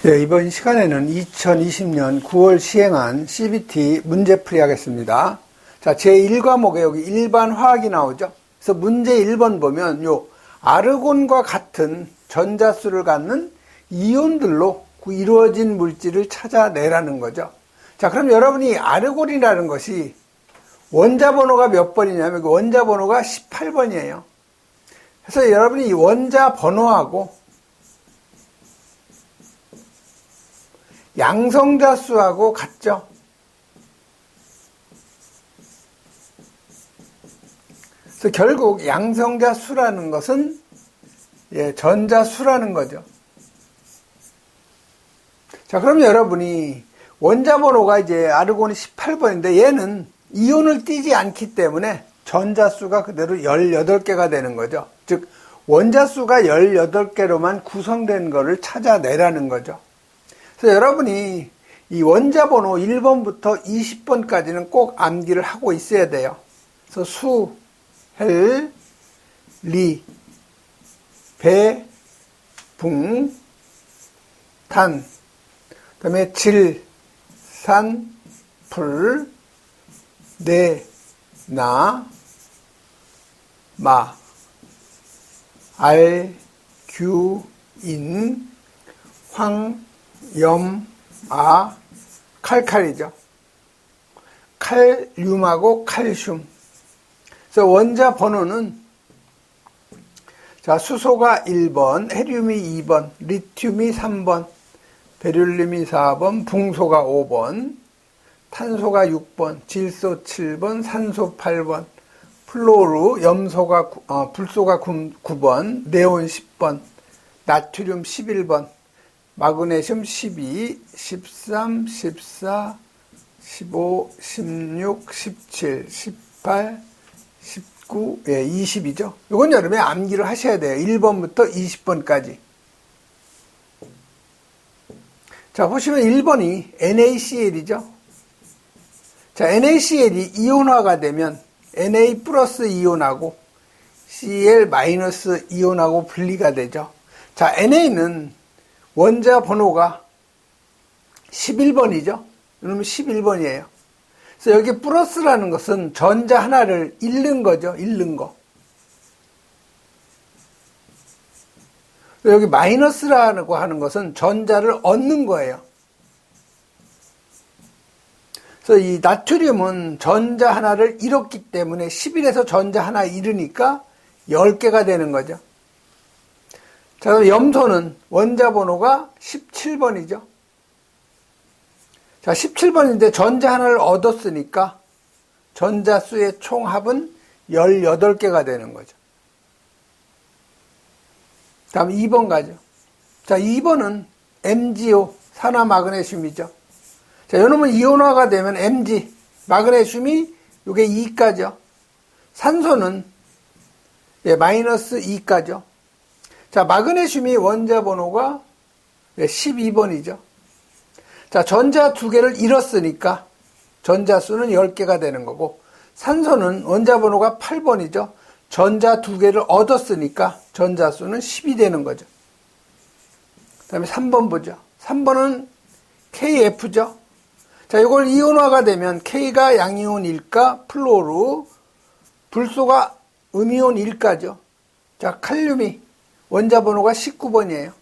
네, 이번 시간에는 2020년 9월 시행한 CBT 문제풀이 하겠습니다. 자, 제1과목에 여기 일반 화학이 나오죠. 그래서 문제 1번 보면 요 아르곤과 같은 전자수를 갖는 이온들로 이루어진 물질을 찾아내라는 거죠. 자, 그럼 여러분이 아르곤이라는 것이 원자 번호가 몇 번이냐면 그 원자 번호가 18번이에요. 그래서 여러분이 이 원자 번호하고 양성자 수하고 같죠. 그래서 결국 양성자 수라는 것은 전자 수라는 거죠. 자, 그럼 여러분이 원자 번호가 이제 아르곤이 18번인데 얘는 이온을 띠지 않기 때문에 전자 수가 그대로 18개가 되는 거죠. 즉 원자 수가 18개로만 구성된 거를 찾아내라는 거죠. 그래서 여러분이 이 원자 번호 1번부터 20번까지는 꼭 암기를 하고 있어야 돼요. 그래서 수, 헬, 리, 배, 붕, 탄, 그 다음에 질, 산, 풀, 네, 나, 마, 알, 규, 인, 황, 염, 아, 칼칼이죠. 칼륨하고 칼슘. 그래서 원자 번호는 자, 수소가 1번, 헤륨이 2번, 리튬이 3번, 베릴륨이 4번, 붕소가 5번, 탄소가 6번, 질소 7번, 산소 8번, 플로르, 불소가 9번, 네온 10번, 나트륨 11번, 마그네슘 12, 13, 14, 15, 16, 17, 18, 19, 20이죠. 이건 여러분이 암기를 하셔야 돼요. 1번부터 20번까지. 자, 보시면 1번이 NaCl이죠. 자, NaCl이 이온화가 되면 Na 플러스 이온하고 Cl 마이너스 이온하고 분리가 되죠. 자, Na는 원자 번호가 11번이죠. 그러면 11번이에요. 그래서 여기 플러스라는 것은 전자 하나를 잃는 거죠. 잃는 거. 여기 마이너스라고 하는 것은 전자를 얻는 거예요. 그래서 이 나트륨은 전자 하나를 잃었기 때문에 11에서 전자 하나 잃으니까 10개가 되는 거죠. 자, 그럼 염소는 원자 번호가 17번이죠. 자, 17번인데 전자 하나를 얻었으니까 전자수의 총합은 18개가 되는 거죠. 다음 2번 가죠. 자, 2번은 MgO, 산화마그네슘이죠. 자, 요놈은 이온화가 되면 Mg, 마그네슘이 요게 2가죠. 산소는 마이너스 2가죠. 자, 마그네슘이 원자 번호가 12번이죠. 자, 전자 2개를 잃었으니까 전자수는 10개가 되는 거고, 산소는 원자 번호가 8번이죠. 전자 2개를 얻었으니까 전자수는 10이 되는 거죠. 그 다음에 3번 보죠. 3번은 KF죠. 자, 이걸 이온화가 되면 K가 양이온일가, 플로르, 불소가 음이온일가죠. 자, 칼륨이 원자 번호가 19번이에요.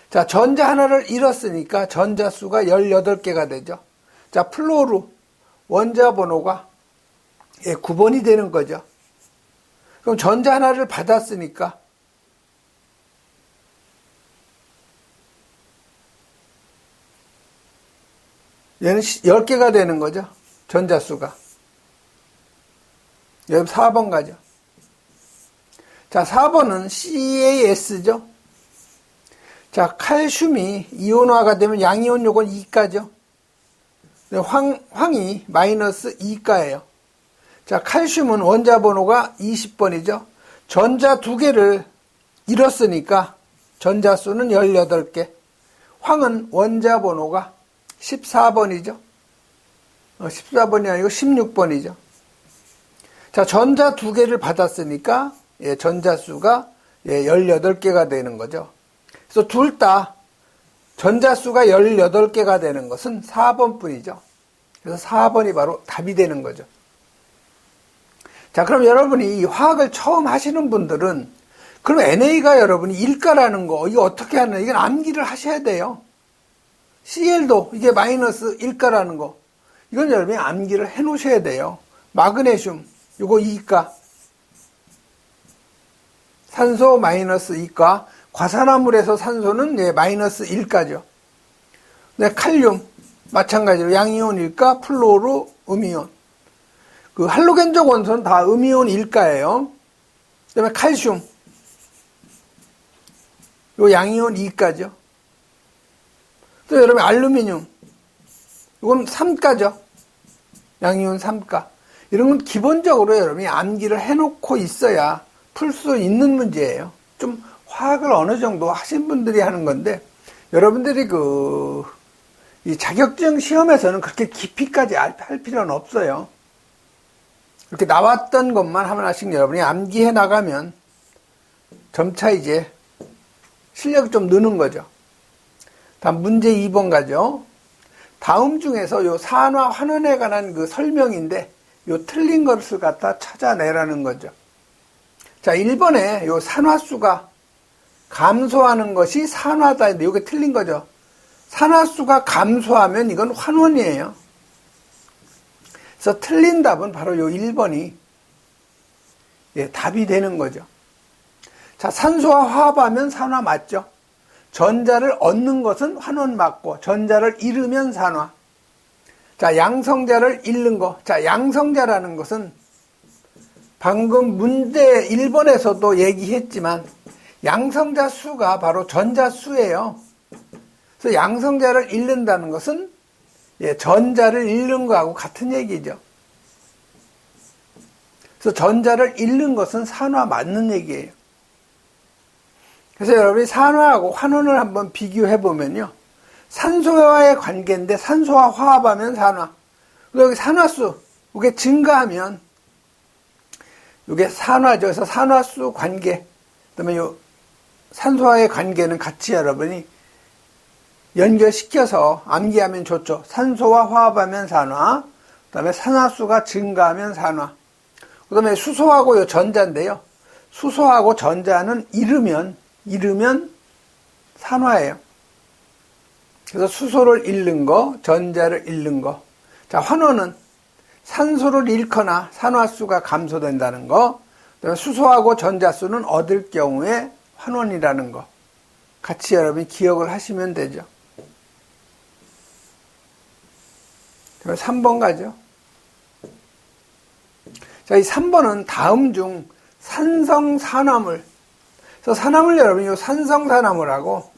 자, 전자 하나를 잃었으니까 전자수가 18개가 되죠. 자, 플로르, 원자 번호가 9번이 되는 거죠. 그럼 전자 하나를 받았으니까 얘는 10개가 되는 거죠. 전자수가. 여기 4번 가죠. 자, 4번은 CaS죠. 자, 칼슘이 이온화가 되면 양이온 요건 2가죠. 황이 마이너스 2가예요. 자, 칼슘은 원자 번호가 20번이죠. 전자 2개를 잃었으니까 전자수는 18개. 황은 원자 번호가 14번이죠. 14번이 아니고 16번이죠. 자, 전자 2개를 받았으니까 전자수가 18개가 되는 거죠. 그래서 둘 다 전자수가 18개가 되는 것은 4번 뿐이죠. 그래서 4번이 바로 답이 되는 거죠. 자, 그럼 여러분이 이 화학을 처음 하시는 분들은 그럼 NA가 여러분이 1가라는 거 이거 어떻게 하나 이건 암기를 하셔야 돼요. Cl도 이게 마이너스 1가라는 거 이건 여러분이 암기를 해 놓으셔야 돼요. 마그네슘 이거 2가 산소 마이너스 2가 과산화물에서 산소는 예, 마이너스 1가죠. 네, 칼륨 마찬가지로 양이온 1가 플로로 음이온 그 할로겐적 원소는 다 음이온 1가예요. 그 다음에 칼슘 요 양이온 2가죠. 또 여러분 알루미늄 이건 3가죠. 양이온 3가 이런 건 기본적으로 여러분이 암기를 해놓고 있어야 풀 수 있는 문제예요. 좀 화학을 어느 정도 하신 분들이 하는 건데 여러분들이 이 자격증 시험에서는 그렇게 깊이까지 할 필요는 없어요. 이렇게 나왔던 것만 하나씩 여러분이 암기해 나가면 점차 이제 실력이 좀 느는 거죠. 다음 문제 2번 가죠. 다음 중에서 요 산화 환원에 관한 그 설명인데 요 틀린 것을 갖다 찾아내라는 거죠. 자, 1번에 요 산화수가 감소하는 것이 산화다. 근데 이게 틀린 거죠. 산화수가 감소하면 이건 환원이에요. 그래서 틀린 답은 바로 요 1번이 예, 답이 되는 거죠. 자, 산소와 화합하면 산화 맞죠? 전자를 얻는 것은 환원 맞고 전자를 잃으면 산화. 자, 양성자를 잃는 거. 자, 양성자라는 것은 방금 문제 1번에서도 얘기했지만 양성자 수가 바로 전자 수예요. 그래서 양성자를 잃는다는 것은 예, 전자를 잃는 거하고 같은 얘기죠. 그래서 전자를 잃는 것은 산화 맞는 얘기예요. 그래서 여러분이 산화하고 환원을 한번 비교해 보면요. 산소와의 관계인데 산소와 화합하면 산화. 여기 산화수, 이게 증가하면 이게 산화죠. 그래서 산화수 관계, 그다음에 요 산소와의 관계는 같이 여러분이 연결시켜서 암기하면 좋죠. 산소와 화합하면 산화, 그다음에 산화수가 증가하면 산화. 그다음에 수소하고 요 전자인데요. 수소하고 전자는 잃으면 산화예요. 그래서 수소를 잃는 거, 전자를 잃는 거. 자, 환원은 산소를 잃거나 산화수가 감소된다는 거. 그다음에 수소하고 전자수는 얻을 경우에 환원이라는 거. 같이 여러분이 기억을 하시면 되죠. 그다음에 3번 가죠. 자, 이 3번은 다음 중 산성산화물. 그래서 산화물 여러분이 요 산성산화물하고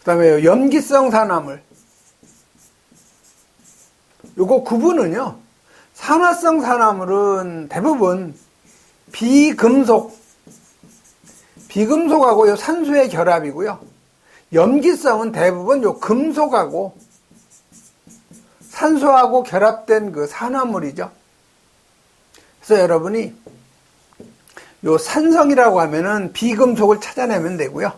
그 다음에 염기성 산화물 요거 구분은요 산화성 산화물은 대부분 비금속하고 요 산소의 결합이고요 염기성은 대부분 요 금속하고 산소하고 결합된 그 산화물이죠. 그래서 여러분이 요 산성이라고 하면은 비금속을 찾아내면 되고요.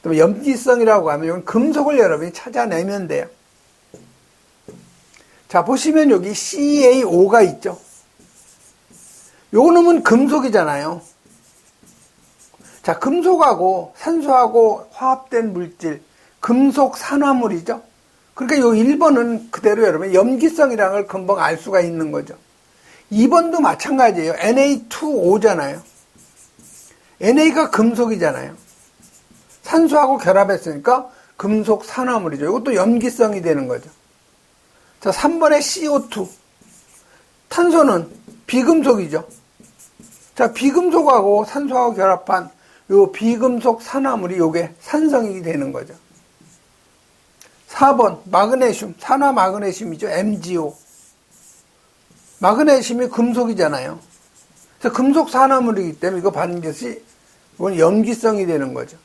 또 염기성이라고 하면 이건 금속을 여러분이 찾아내면 돼요. 자, 보시면 여기 CaO가 있죠. 요거 놈은 금속이잖아요. 자, 금속하고 산소하고 화합된 물질, 금속 산화물이죠. 그러니까 요 1번은 그대로 여러분 염기성이라는 걸 금방 알 수가 있는 거죠. 2번도 마찬가지예요. Na2O잖아요. Na가 금속이잖아요. 산소하고 결합했으니까 금속 산화물이죠. 이것도 염기성이 되는 거죠. 자, 3번에 CO2. 탄소는 비금속이죠. 자, 비금속하고 산소하고 결합한 요 비금속 산화물이 요게 산성이 되는 거죠. 4번 마그네슘, 산화 마그네슘이죠. MgO. 마그네슘이 금속이잖아요. 그래서 금속 산화물이기 때문에 이거 반드시 이건 염기성이 되는 거죠.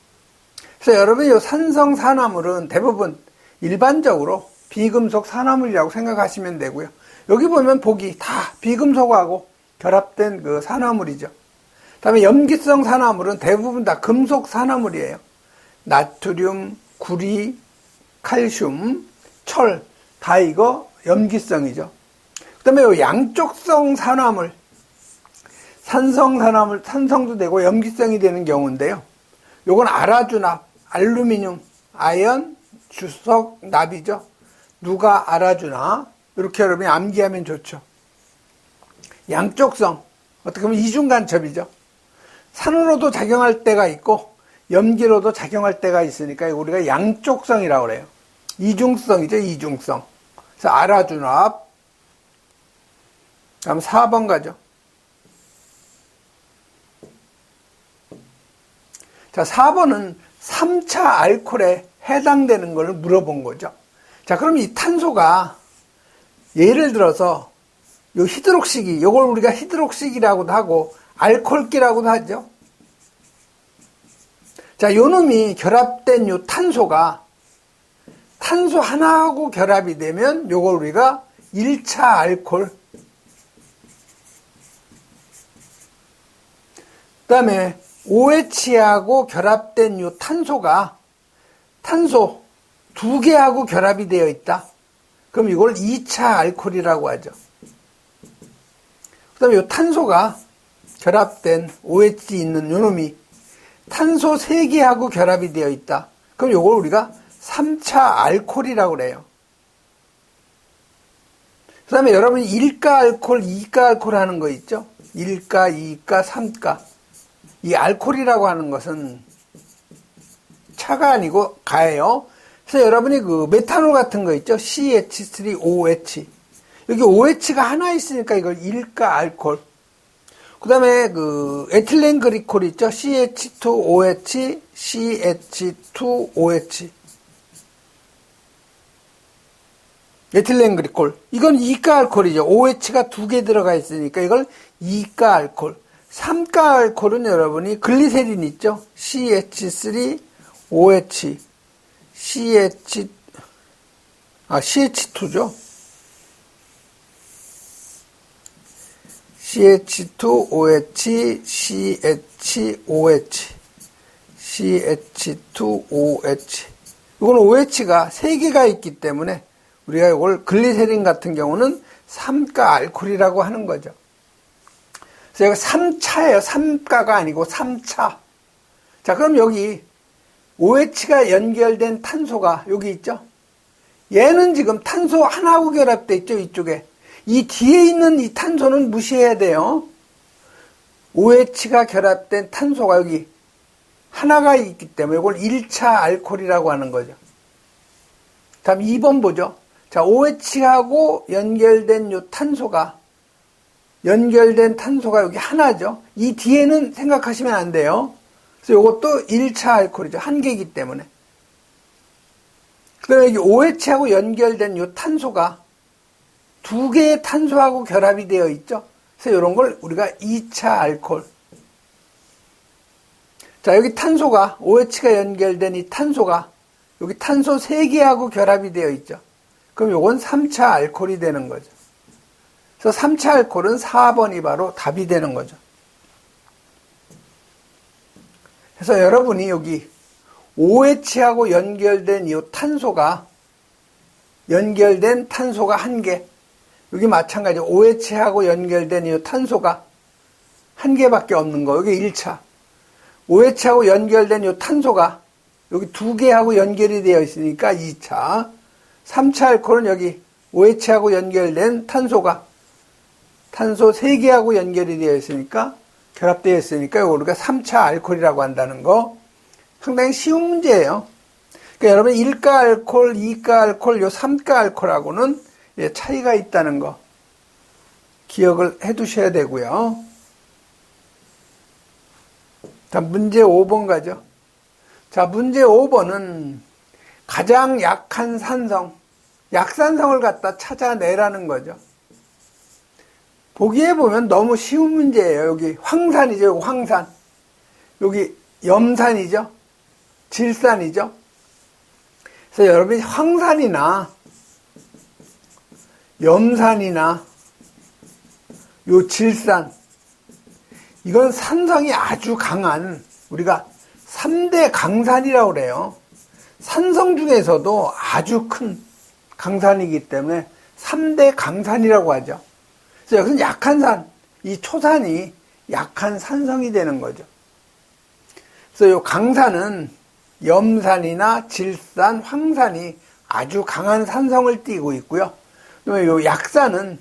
그래서 여러분이 이 산성 산화물은 대부분 일반적으로 비금속 산화물이라고 생각하시면 되고요. 여기 보면 보기 다 비금속하고 결합된 그 산화물이죠. 다음에 염기성 산화물은 대부분 다 금속 산화물이에요. 나트륨, 구리, 칼슘, 철, 다 이거 염기성이죠. 그 다음에 요 양쪽성 산화물, 산성 산화물, 산성도 되고 염기성이 되는 경우인데요. 요건 아라주납, 알루미늄, 아연, 주석, 납이죠. 누가 알아주나? 이렇게 여러분이 암기하면 좋죠. 양쪽성, 어떻게 보면 이중간첩이죠. 산으로도 작용할 때가 있고 염기로도 작용할 때가 있으니까 우리가 양쪽성이라고 그래요. 이중성이죠, 이중성. 그래서 아라주납. 다음 4번 가죠. 자, 4번은 3차 알코올에 해당되는 걸 물어본 거죠. 자, 그럼 이 탄소가 예를 들어서 요 히드록시기, 요걸 우리가 히드록시기라고도 하고 알코올기라고도 하죠. 자, 요 놈이 결합된 요 탄소가 탄소 하나하고 결합이 되면 요걸 우리가 1차 알코올. 그 다음에 OH하고 결합된 요 탄소가 탄소 2개하고 결합이 되어 있다. 그럼 이걸 2차 알코올이라고 하죠. 그 다음에 요 탄소가 결합된 OH 있는 요 놈이 탄소 3개하고 결합이 되어 있다. 그럼 요걸 우리가 3차 알코올이라고 그래요. 그 다음에 여러분이 1가 알코올, 2가 알코올 하는 거 있죠? 1가, 2가, 3가. 이 알코올이라고 하는 것은 차가 아니고 가예요. 그래서 여러분이 그 메탄올 같은 거 있죠? CH3OH. 여기 OH가 하나 있으니까 이걸 1가 알코올. 그 다음에 그 에틸렌 그리콜 있죠? CH2OH, CH2OH. 에틸렌 그리콜. 이건 2가 알코올이죠. OH가 2개 들어가 있으니까 이걸 2가 알코올. 3가 알코올은 여러분이 글리세린 있죠? CH3OH, CH2죠? CH2OH, CHOH, CH2OH. 이건 OH가 3개가 있기 때문에 우리가 이걸 글리세린 같은 경우는 3가 알코올이라고 하는 거죠. 그래서 여기 3차예요. 3가가 아니고 3차. 자, 그럼 여기 OH가 연결된 탄소가 여기 있죠? 얘는 지금 탄소 하나하고 결합되어 있죠? 이쪽에. 이 뒤에 있는 이 탄소는 무시해야 돼요. OH가 결합된 탄소가 여기 하나가 있기 때문에 이걸 1차 알코올이라고 하는 거죠. 다음 2번 보죠. 자, OH하고 연결된 요 탄소가 여기 하나죠. 이 뒤에는 생각하시면 안 돼요. 그래서 이것도 1차 알코올이죠. 한 개이기 때문에. 그 다음에 여기 OH하고 연결된 요 탄소가 2개의 탄소하고 결합이 되어 있죠. 그래서 이런 걸 우리가 2차 알코올. 자, 여기 탄소가, OH가 연결된 이 탄소가 여기 탄소 3개하고 결합이 되어 있죠. 그럼 요건 3차 알코올이 되는 거죠. 그래서 3차 알코올은 4번이 바로 답이 되는 거죠. 그래서 여러분이 여기 OH하고 연결된 이 탄소가 연결된 탄소가 1개. 여기 마찬가지 OH하고 연결된 이 탄소가 1개밖에 없는 거. 여기 1차. OH하고 연결된 이 탄소가 여기 2개하고 연결이 되어 있으니까 2차. 3차 알코올은 여기 OH하고 연결된 탄소가 탄소 3개하고 연결이 되어 있으니까 결합되어 있으니까 이걸 우리가 3차 알코올이라고 한다는 거 상당히 쉬운 문제예요. 그러니까 여러분 1가 알코올, 2가 알코올, 요 3가 알코올하고는 차이가 있다는 거 기억을 해 두셔야 되고요. 자, 문제 5번 가죠. 자, 문제 5번은 가장 약한 산성, 약산성을 갖다 찾아내라는 거죠. 보기에 보면 너무 쉬운 문제예요. 여기 황산이죠. 여기 황산. 여기 염산이죠. 질산이죠. 그래서 여러분이 황산이나 염산이나 요 질산 이건 산성이 아주 강한 우리가 3대 강산이라고 그래요. 산성 중에서도 아주 큰 강산이기 때문에 3대 강산이라고 하죠. 그래서 여기서는 약한 산, 이 초산이 약한 산성이 되는 거죠. 그래서 이 강산은 염산이나 질산, 황산이 아주 강한 산성을 띠고 있고요. 이 약산은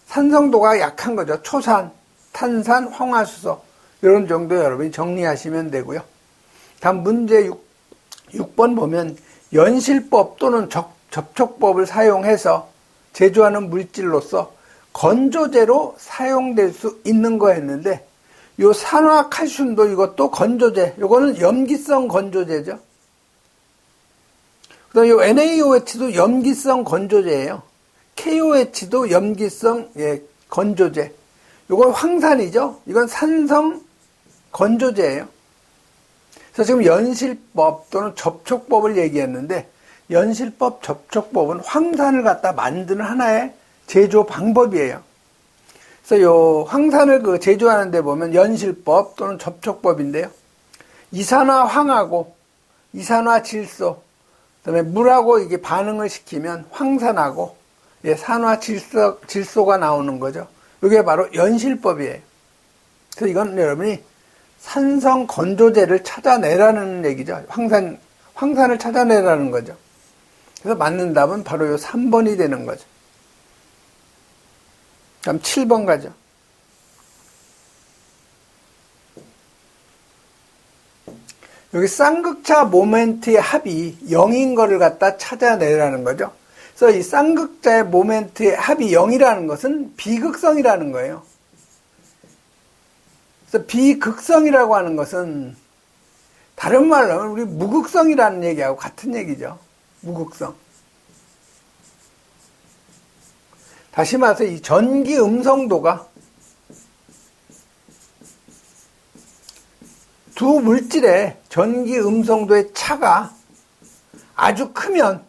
산성도가 약한 거죠. 초산, 탄산, 황화수소 이런 정도 여러분이 정리하시면 되고요. 다음 문제 6번 보면 연실법 또는 접촉법을 사용해서 제조하는 물질로서 건조제로 사용될 수 있는 거였는데 요 산화칼슘도 이것도 건조제, 요거는 염기성 건조제죠. 그다음에 요 NaOH도 염기성 건조제예요. KOH도 염기성 건조제. 요건 황산이죠. 이건 산성 건조제예요. 그래서 지금 연실법 또는 접촉법을 얘기했는데 연실법, 접촉법은 황산을 갖다 만드는 하나의 제조 방법이에요. 그래서 요 황산을 제조하는 데 보면 연실법 또는 접촉법인데요. 이산화황하고 이산화질소, 그다음에 물하고 이게 반응을 시키면 황산하고 산화질소가 나오는 거죠. 이게 바로 연실법이에요. 그래서 이건 여러분이 산성 건조제를 찾아내라는 얘기죠. 황산을 찾아내라는 거죠. 그래서 맞는 답은 바로 요 3번이 되는 거죠. 다음 7번 가죠. 여기 쌍극차 모멘트의 합이 0인 거를 갖다 찾아내라는 거죠. 그래서 이 쌍극자의 모멘트의 합이 0이라는 것은 비극성이라는 거예요. 그래서 비극성이라고 하는 것은 다른 말로 하면 우리 무극성이라는 얘기하고 같은 얘기죠. 무극성. 다시 말해서 이 전기 음성도가 두 물질의 전기 음성도의 차가 아주 크면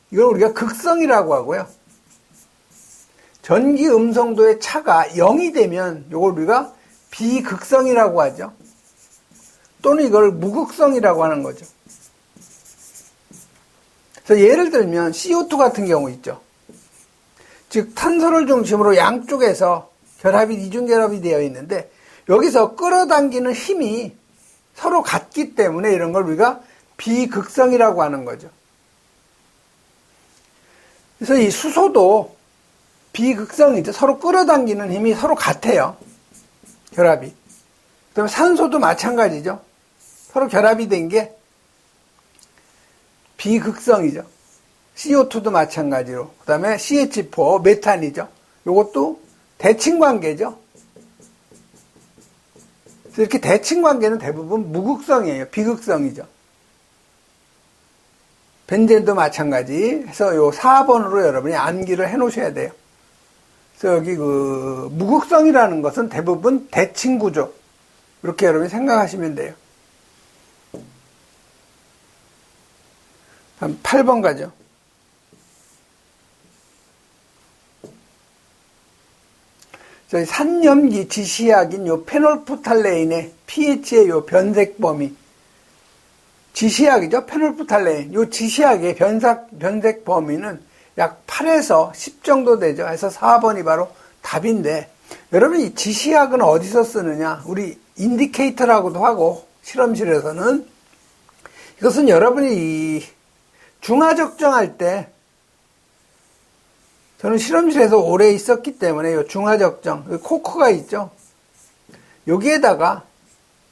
이걸 우리가 극성이라고 하고요. 전기 음성도의 차가 0이 되면 이걸 우리가 비극성이라고 하죠. 또는 이걸 무극성이라고 하는 거죠. 그래서 예를 들면 CO2 같은 경우 있죠. 즉 탄소를 중심으로 양쪽에서 결합이 이중결합이 되어 있는데 여기서 끌어당기는 힘이 서로 같기 때문에 이런 걸 우리가 비극성이라고 하는 거죠. 그래서 이 수소도 비극성이죠. 서로 끌어당기는 힘이 서로 같아요. 결합이. 그다음에 산소도 마찬가지죠. 서로 결합이 된 게 비극성이죠. CO2도 마찬가지로. 그 다음에 CH4, 메탄이죠. 이것도 대칭관계죠. 그래서 이렇게 대칭관계는 대부분 무극성이에요. 비극성이죠. 벤젠도 마찬가지 해서 요 4번으로 여러분이 암기를 해 놓으셔야 돼요. 그래서 여기 무극성이라는 것은 대부분 대칭구조. 이렇게 여러분이 생각하시면 돼요. 다음 8번 가죠. 저희 산염기 지시약인 요 페놀프탈레인의 pH의 요 변색 범위. 지시약이죠. 페놀프탈레인. 요 지시약의 변색 범위는 약 8에서 10 정도 되죠. 그래서 4번이 바로 답인데, 여러분 이 지시약은 어디서 쓰느냐? 우리 인디케이터라고도 하고, 실험실에서는. 이것은 여러분이 이 중화 적정할 때, 저는 실험실에서 오래 있었기 때문에 이 중화 적정, 여기 코크가 있죠. 여기에다가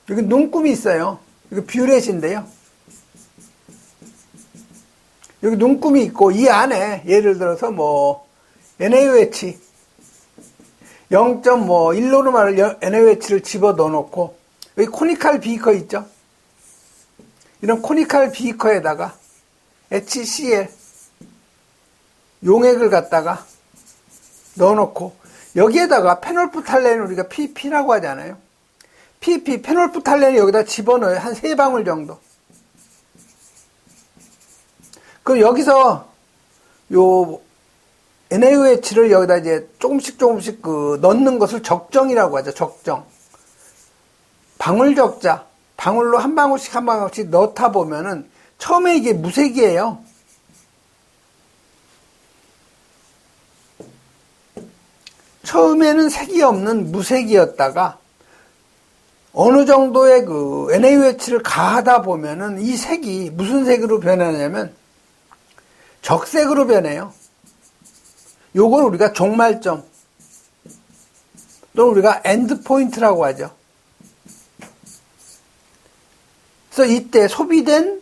여기 눈금이 있어요. 여기 뷰렛인데요. 여기 눈금이 있고 이 안에 예를 들어서 NaOH 0.1노르마를 NaOH를 집어 넣어놓고 여기 코니칼 비커 있죠. 이런 코니칼 비커에다가 HCl 용액을 갖다가 넣어놓고 여기에다가 페놀프탈렌을 우리가 PP라고 하잖아요. PP, 페놀프탈렌을 여기다 집어넣어요. 한 3방울 정도. 그럼 여기서 요 NaOH를 여기다 이제 조금씩 넣는 것을 적정이라고 하죠. 적정. 방울 적자, 방울로 한 방울씩 한 방울씩 넣다 보면은 처음에 이게 무색이에요. 처음에는 색이 없는 무색이었다가 어느 정도의 그 NaOH를 가하다 보면은 이 색이 무슨 색으로 변하냐면 적색으로 변해요. 요걸 우리가 종말점 또는 우리가 엔드포인트라고 하죠. 그래서 이때 소비된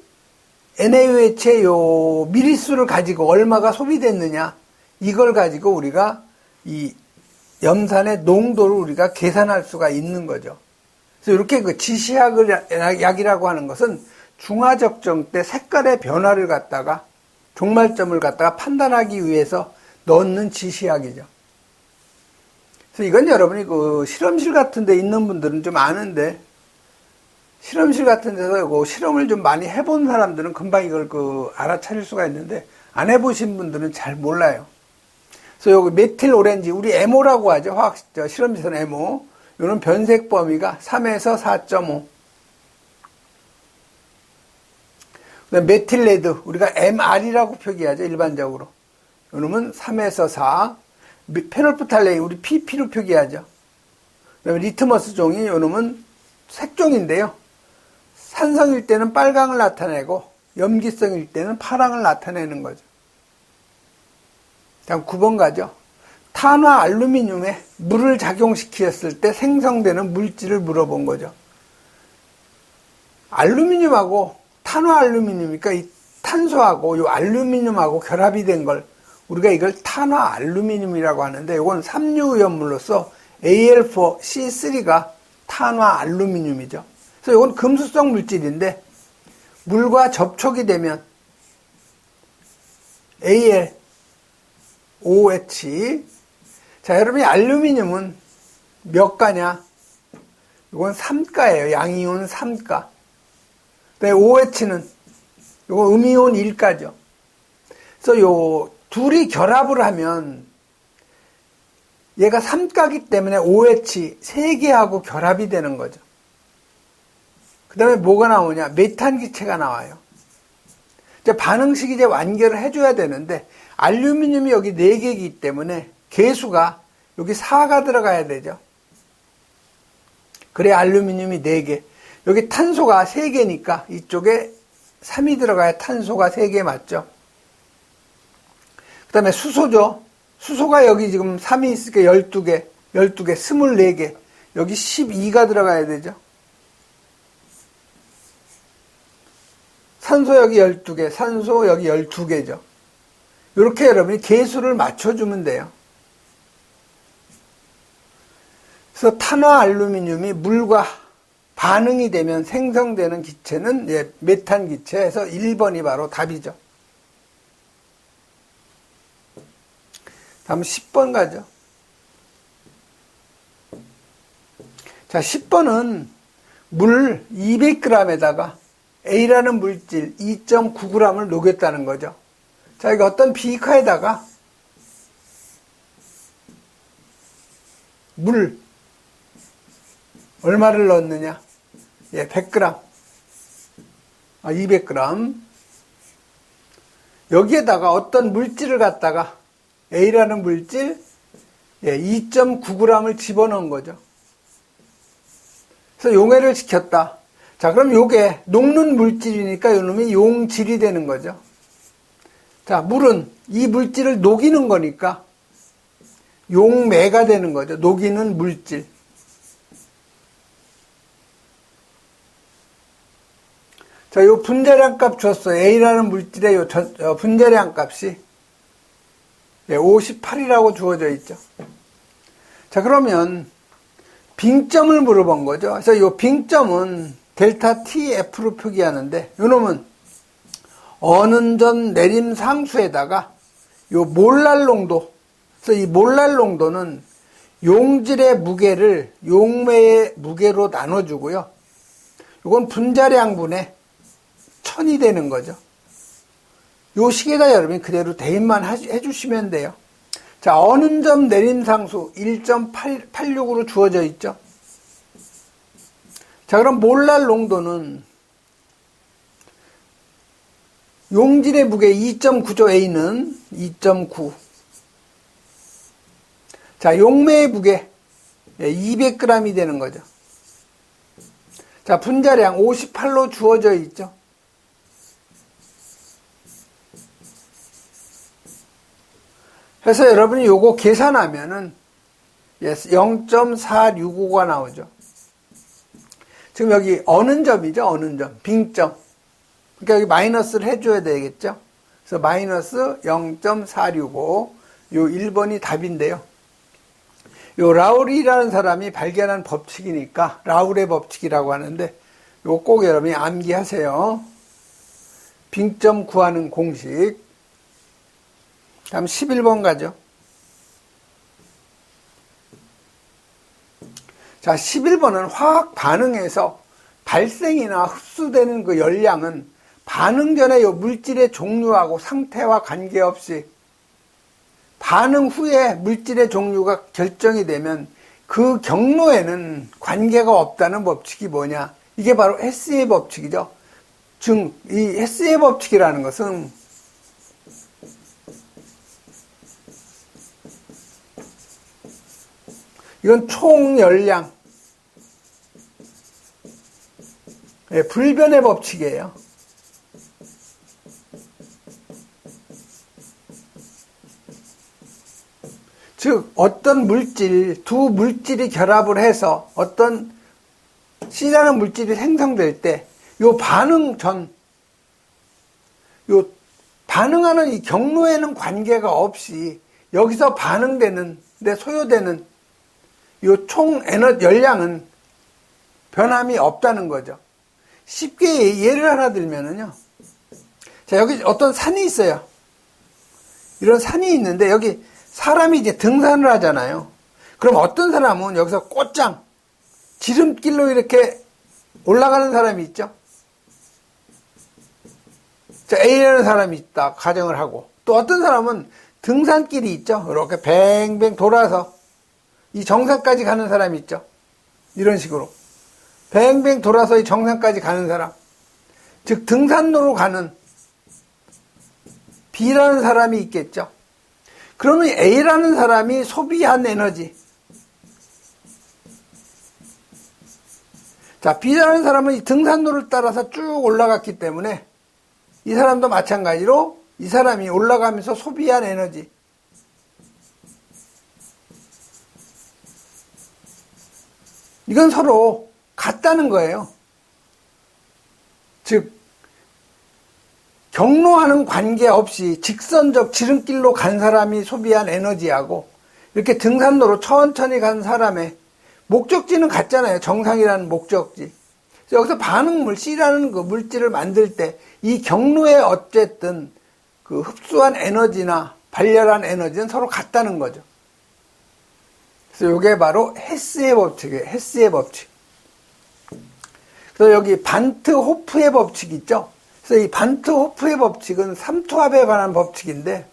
NaOH의 요 미리수를 가지고 얼마가 소비됐느냐 이걸 가지고 우리가 이 염산의 농도를 우리가 계산할 수가 있는 거죠. 그래서 이렇게 그 지시약이라고 하는 것은 중화적정 때 색깔의 변화를 갖다가 종말점을 갖다가 판단하기 위해서 넣는 지시약이죠. 그래서 이건 여러분이 그 실험실 같은 데 있는 분들은 좀 아는데 실험실 같은 데서 그 실험을 좀 많이 해본 사람들은 금방 이걸 그 알아차릴 수가 있는데 안 해보신 분들은 잘 몰라요. 그래서 여기 메틸 오렌지, 우리 MO라고 하죠. 실험실에서는 MO. 이런 변색 범위가 3에서 4.5. 그다음 메틸 레드, 우리가 MR이라고 표기하죠. 일반적으로. 이놈은 3에서 4. 페놀프탈레인, 우리 PP로 표기하죠. 그다음에 리트머스 종이, 이놈은 색종인데요. 산성일 때는 빨강을 나타내고 염기성일 때는 파랑을 나타내는 거죠. 다음 9번 가죠. 탄화 알루미늄에 물을 작용시켰을 때 생성되는 물질을 물어본 거죠. 알루미늄하고 탄화 알루미늄이니까 이 탄소하고 이 알루미늄하고 결합이 된 걸 우리가 이걸 탄화 알루미늄이라고 하는데 이건 삼류위험물로서 Al4C3가 탄화 알루미늄이죠. 그래서 이건 금수성 물질인데 물과 접촉이 되면 AlOH. 자, 여러분이 알루미늄은 몇 가냐? 이건 3가예요. 양이온 3가. 그다음에 OH는 이거 음이온 1가죠. 그래서 요 둘이 결합을 하면 얘가 3가기 때문에 OH 3개하고 결합이 되는 거죠. 그 다음에 뭐가 나오냐? 메탄 기체가 나와요. 이제 반응식이 이제 완결을 해줘야 되는데 알루미늄이 여기 4개이기 때문에 개수가 여기 4가 들어가야 되죠. 그래 알루미늄이 4개. 여기 탄소가 3개니까 이쪽에 3이 들어가야 탄소가 3개 맞죠. 그 다음에 수소죠. 수소가 여기 지금 3이 있으니까 12개, 24개. 여기 12가 들어가야 되죠. 산소 여기 12개, 산소 여기 12개죠. 이렇게 여러분이 개수를 맞춰주면 돼요. 그래서 탄화 알루미늄이 물과 반응이 되면 생성되는 기체는 메탄 기체에서 1번이 바로 답이죠. 다음 10번 가죠. 자, 10번은 물 200g에다가 A라는 물질 2.9g을 녹였다는 거죠. 자, 이거 어떤 비카에다가 물 얼마를 넣었느냐? 100g. 200g. 여기에다가 어떤 물질을 갖다가 A라는 물질 2.9g을 집어넣은 거죠. 그래서 용해를 시켰다. 자, 그럼 요게 녹는 물질이니까 요놈이 용질이 되는 거죠. 자, 물은 이 물질을 녹이는 거니까 용매가 되는 거죠. 녹이는 물질. 자, 요 분자량 값 줬어요. A라는 물질의 요 분자량 값이 58이라고 주어져 있죠. 자, 그러면 빙점을 물어본 거죠. 그래서 이 빙점은 델타 TF로 표기하는데 요놈은 어느 점 내림 상수에다가 요 몰랄 농도. 그래서 이 몰랄 농도는 용질의 무게를 용매의 무게로 나눠주고요. 이건 분자량분의 1000이 되는 거죠. 요 식에다 여러분이 그대로 대입만 해주시면 돼요. 자, 어느 점 내림 상수 1.86으로 주어져 있죠. 자, 그럼 몰랄 농도는 용질의 무게 2.9죠. A는 2.9. 자, 용매의 무게 200g이 되는 거죠. 자, 분자량 58로 주어져 있죠. 그래서 여러분이 요거 계산하면은 0.465가 나오죠. 지금 여기 어는 점이죠. 어는 점. 빙점. 그러니까 여기 마이너스를 해줘야 되겠죠. 그래서 마이너스 0.465. 요 1번이 답인데요. 요 라울이라는 사람이 발견한 법칙이니까 라울의 법칙이라고 하는데 요 꼭 여러분이 암기하세요. 빙점 구하는 공식. 다음 11번 가죠. 자, 11번은 화학 반응에서 발생이나 흡수되는 그 열량은 반응 전에 요 물질의 종류하고 상태와 관계없이 반응 후에 물질의 종류가 결정이 되면 그 경로에는 관계가 없다는 법칙이 뭐냐? 이게 바로 헤스의 법칙이죠. 즉, 이 헤스의 법칙이라는 것은 이건 총 열량, 불변의 법칙이에요. 즉 어떤 물질, 두 물질이 결합을 해서 어떤 C라는 물질이 생성될 때 요 반응 전, 요 반응하는 이 경로에는 관계가 없이 여기서 반응되는 데 소요되는 요 총 에너지 열량은 변함이 없다는 거죠. 쉽게 예를 하나 들면은요. 자, 여기 어떤 산이 있어요. 이런 산이 있는데 여기 사람이 이제 등산을 하잖아요. 그럼 어떤 사람은 여기서 꽃장, 지름길로 이렇게 올라가는 사람이 있죠. 자, A라는 사람이 있다 가정을 하고, 또 어떤 사람은 등산길이 있죠. 이렇게 뱅뱅 돌아서 이 정상까지 가는 사람이 있죠. 이런 식으로 뱅뱅 돌아서 이 정상까지 가는 사람, 즉 등산로로 가는 B라는 사람이 있겠죠. 그러면 A라는 사람이 소비한 에너지, 자, B라는 사람은 이 등산로를 따라서 쭉 올라갔기 때문에 이 사람도 마찬가지로 이 사람이 올라가면서 소비한 에너지, 이건 서로 같다는 거예요. 즉 경로하는 관계없이 직선적 지름길로 간 사람이 소비한 에너지하고 이렇게 등산로로 천천히 간 사람의 목적지는 같잖아요. 정상이라는 목적지. 여기서 반응물 C라는 그 물질을 만들 때 이 경로에 어쨌든 그 흡수한 에너지나 발열한 에너지는 서로 같다는 거죠. 그래서 이게 바로 헤스의 법칙이에요. 헤스의 법칙. 그래서 여기 반트 호프의 법칙 있죠. 그래서 이 반트 호프의 법칙은 삼투압에 관한 법칙인데,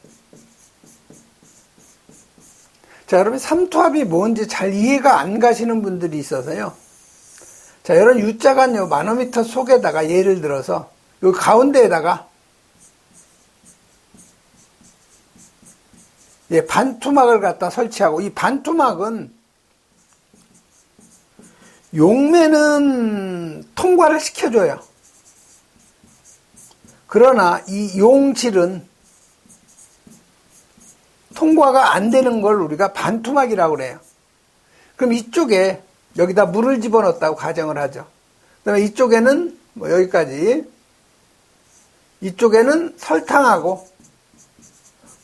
자, 여러분 삼투압이 뭔지 잘 이해가 안 가시는 분들이 있어서요. 자, 이런 U자간 요 마노미터 속에다가 예를 들어서 요 가운데에다가 반투막을 갖다 설치하고, 이 반투막은 용매는 통과를 시켜줘요. 그러나 이 용질은 통과가 안 되는 걸 우리가 반투막이라고 그래요. 그럼 이쪽에 여기다 물을 집어넣었다고 가정을 하죠. 그 다음에 이쪽에는 뭐 여기까지, 이쪽에는 설탕하고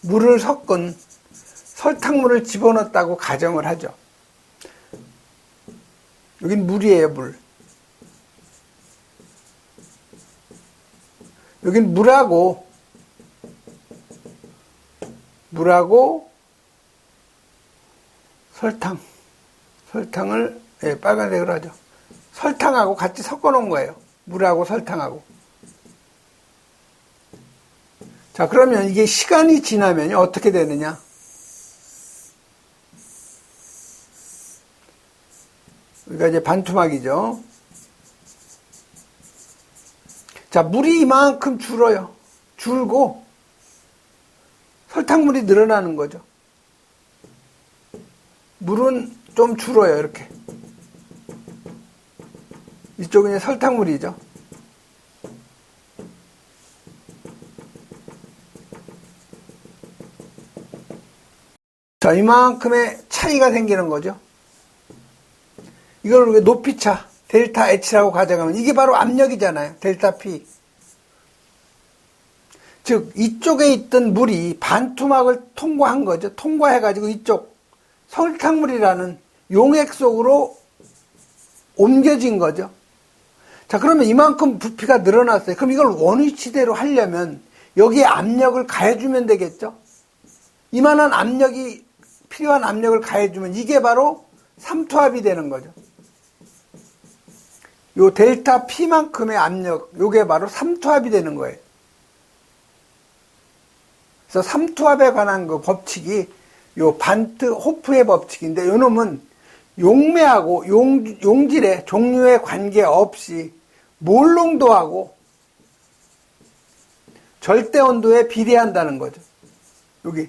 물을 섞은 설탕물을 집어넣었다고 가정을 하죠. 여긴 물이에요, 물. 여긴 물하고 설탕을 빨간색으로 하죠. 설탕하고 같이 섞어 놓은 거예요. 물하고 설탕하고. 자, 그러면 이게 시간이 지나면 어떻게 되느냐? 여기가 이제 반투막이죠. 자, 물이 이만큼 줄어요. 줄고 설탕물이 늘어나는 거죠. 물은 좀 줄어요, 이렇게. 이쪽은 이제 설탕물이죠. 자, 이만큼의 차이가 생기는 거죠. 이걸 우리가 높이차, 델타 H라고 가져가면 이게 바로 압력이잖아요. 델타 P. 즉, 이쪽에 있던 물이 반투막을 통과한 거죠. 통과해가지고 이쪽 설탕물이라는 용액 속으로 옮겨진 거죠. 자, 그러면 이만큼 부피가 늘어났어요. 그럼 이걸 원위치대로 하려면 여기에 압력을 가해주면 되겠죠. 이만한 압력이, 필요한 압력을 가해주면 이게 바로 삼투압이 되는 거죠. 요 델타 P만큼의 압력, 요게 바로 삼투압이 되는 거예요. 그래서 삼투압에 관한 그 법칙이 요 반트 호프의 법칙인데, 요 놈은 용매하고 용질의 종류에 관계없이 몰농도하고 절대 온도에 비례한다는 거죠. 여기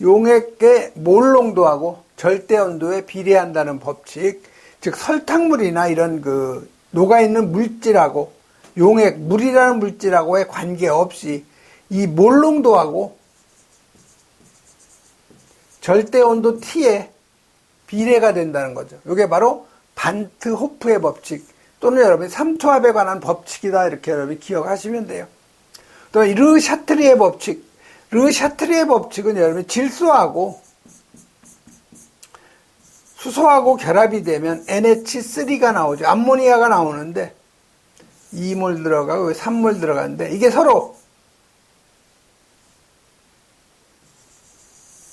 용액의 몰농도하고 절대 온도에 비례한다는 법칙, 즉 설탕물이나 이런 그 녹아있는 물질하고 용액, 물이라는 물질하고의 관계없이 이 몰농도하고 절대 온도 T에 비례가 된다는 거죠. 이게 바로 반트 호프의 법칙, 또는 여러분이 삼투압에 관한 법칙이다, 이렇게 여러분이 기억하시면 돼요. 또 르 샤트리의 법칙, 르 샤트리의 법칙은 여러분이 질소하고 수소하고 결합이 되면 NH3가 나오죠. 암모니아가 나오는데 2몰 들어가고 3몰 들어가는데, 이게 서로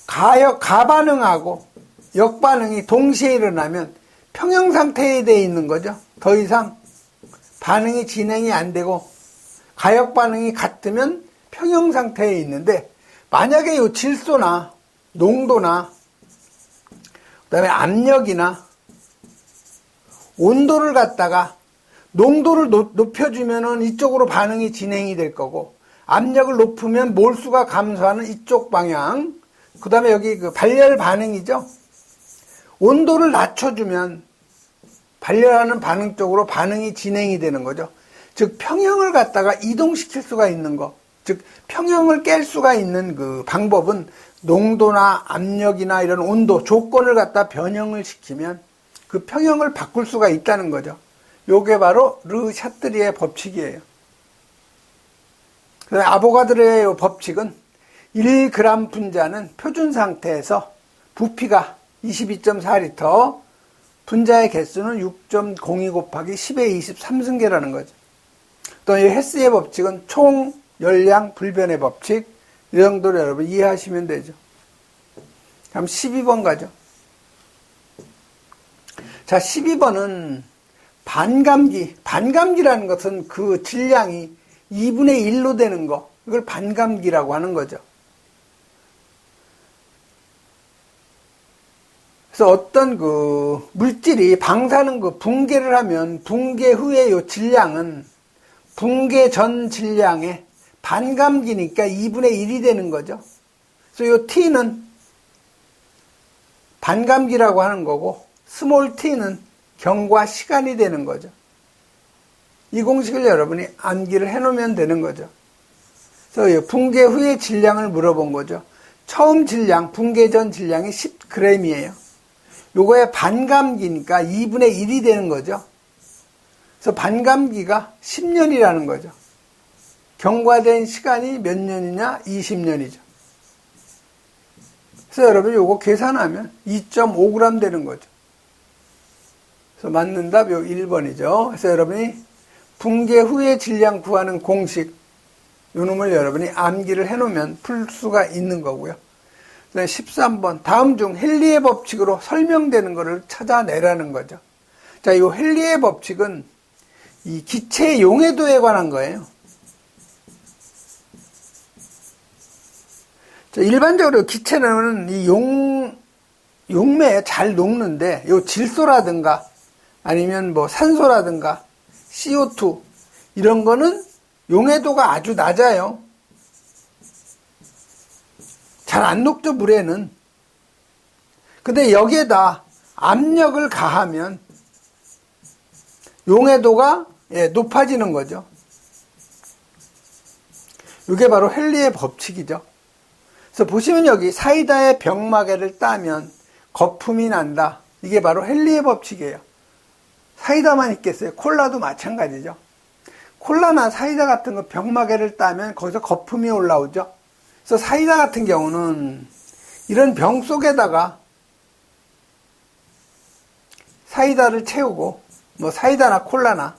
가반응하고 역반응이 동시에 일어나면 평형 상태에 되어 있는 거죠. 더 이상 반응이 진행이 안 되고 가역 반응이 같으면 평형 상태에 있는데, 만약에 이 질소나 농도나 그다음에 압력이나 온도를 갖다가 농도를 높여주면은 이쪽으로 반응이 진행이 될 거고, 압력을 높으면 몰수가 감소하는 이쪽 방향, 그 다음에 여기 그 발열 반응이죠. 온도를 낮춰주면 발열하는 반응 쪽으로 반응이 진행이 되는 거죠. 즉 평형을 갖다가 이동시킬 수가 있는 거, 즉 평형을 깰 수가 있는 그 방법은 농도나 압력이나 이런 온도 조건을 갖다 변형을 시키면 그 평형을 바꿀 수가 있다는 거죠. 요게 바로 르 샤트리의 법칙이에요. 그다음에 아보가드로의 법칙은 1g 분자는 표준 상태에서 부피가 22.4리터, 분자의 개수는 6.02 곱하기 10의 23승계라는 거죠. 또 이 헤스의 법칙은 총 열량 불변의 법칙, 이 정도로 여러분 이해하시면 되죠. 다음 12번 가죠. 자, 12번은 반감기. 반감기라는 것은 그 질량이 2분의 1로 되는 거, 이걸 반감기라고 하는 거죠. 그래서 어떤 그 물질이 방사능 그 붕괴를 하면 붕괴 후에 요 질량은 붕괴 전 질량의 반감기니까 2분의 1이 되는 거죠. 그래서 요 T는 반감기라고 하는 거고, 스몰 t는 경과 시간이 되는 거죠. 이 공식을 여러분이 암기를 해놓으면 되는 거죠. 그래서 붕괴 후의 질량을 물어본 거죠. 처음 질량, 붕괴 전 질량이 10g이에요. 요거의 반감기니까 2분의 1이 되는 거죠. 그래서 반감기가 10년이라는 거죠. 경과된 시간이 몇 년이냐? 20년이죠. 그래서 여러분 요거 계산하면 2.5g 되는 거죠. 그래서 맞는 답 요 1번이죠. 그래서 여러분이 붕괴 후의 질량 구하는 공식, 요 놈을 여러분이 암기를 해놓으면 풀 수가 있는 거고요. 13번, 다음 중 헨리의 법칙으로 설명되는 것을 찾아내라는 거죠. 자, 이 헨리의 법칙은 이 기체의 용해도에 관한 거예요. 자, 일반적으로 기체는 이 용매에 잘 녹는데, 요 질소라든가 아니면 뭐 산소라든가 CO2 이런 거는 용해도가 아주 낮아요. 잘 안 녹죠, 물에는. 근데 여기에다 압력을 가하면 용해도가 높아지는 거죠. 이게 바로 헨리의 법칙이죠. 그래서 보시면 여기 사이다의 병마개를 따면 거품이 난다. 이게 바로 헨리의 법칙이에요. 사이다만 있겠어요? 콜라도 마찬가지죠. 콜라나 사이다 같은 거 병마개를 따면 거기서 거품이 올라오죠. 그래서 사이다 같은 경우는 이런 병 속에다가 사이다를 채우고, 뭐 사이다나 콜라나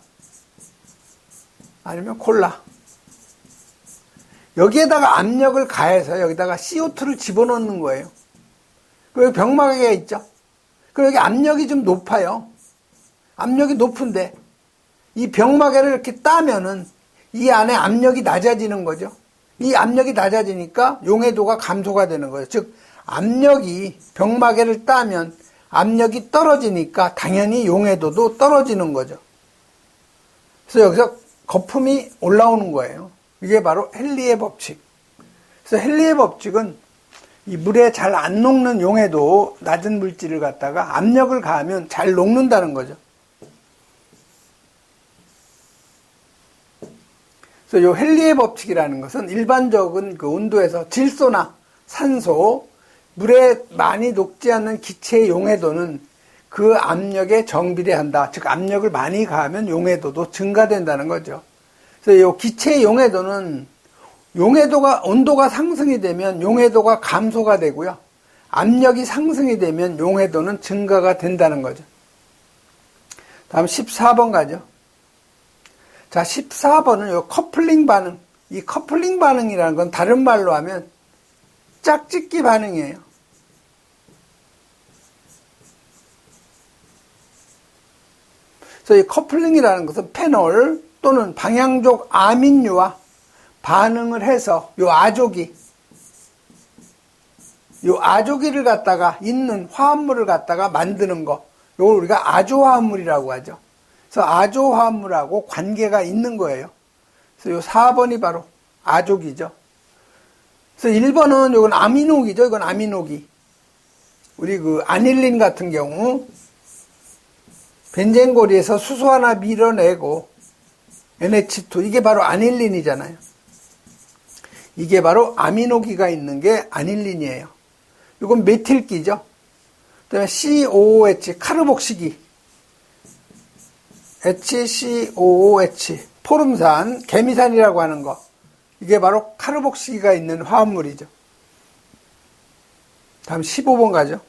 아니면 콜라, 여기에다가 압력을 가해서 여기다가 CO2를 집어넣는 거예요. 그리고 병마개가 있죠. 그리고 여기 압력이 좀 높아요. 압력이 높은데 이 병마개를 이렇게 따면은 이 안에 압력이 낮아지는 거죠. 이 압력이 낮아지니까 용해도가 감소가 되는 거예요. 즉 압력이, 병마개를 따면 압력이 떨어지니까 당연히 용해도도 떨어지는 거죠. 그래서 여기서 거품이 올라오는 거예요. 이게 바로 헨리의 법칙. 그래서 헨리의 법칙은 이 물에 잘 안 녹는 용해도 낮은 물질을 갖다가 압력을 가하면 잘 녹는다는 거죠. 그래서 이 헨리의 법칙이라는 것은 일반적인 그 온도에서 질소나 산소, 물에 많이 녹지 않는 기체의 용해도는 그 압력에 정비례한다. 즉 압력을 많이 가하면 용해도도 증가된다는 거죠. 그래서 이 기체의 용해도는 온도가 상승이 되면 용해도가 감소가 되고요. 압력이 상승이 되면 용해도는 증가가 된다는 거죠. 다음 14번 가죠. 자, 14번은 이 커플링 반응. 이 커플링 반응이라는 건 다른 말로 하면 짝짓기 반응이에요. 그래서 이 커플링이라는 것은 페놀 또는 방향족 아민류와 반응을 해서 요 아조기를 갖다가 있는 화합물을 갖다가 만드는 거. 요걸 우리가 아조화합물이라고 하죠. 그래서 아조화합물하고 관계가 있는 거예요. 그래서 요 4번이 바로 아조기죠. 그래서 1번은 요건 아미노기죠. 이건 아미노기. 우리 그 아닐린 같은 경우 벤젠고리에서 수소 하나 밀어내고 NH2, 이게 바로 아닐린이잖아요. 이게 바로 아미노기가 있는 게 아닐린이에요. 이건 메틸기죠. 그다음에 COOH, 카르복시기. HCOOH, 포름산, 개미산이라고 하는 거. 이게 바로 카르복시기가 있는 화합물이죠. 다음 15번 가죠.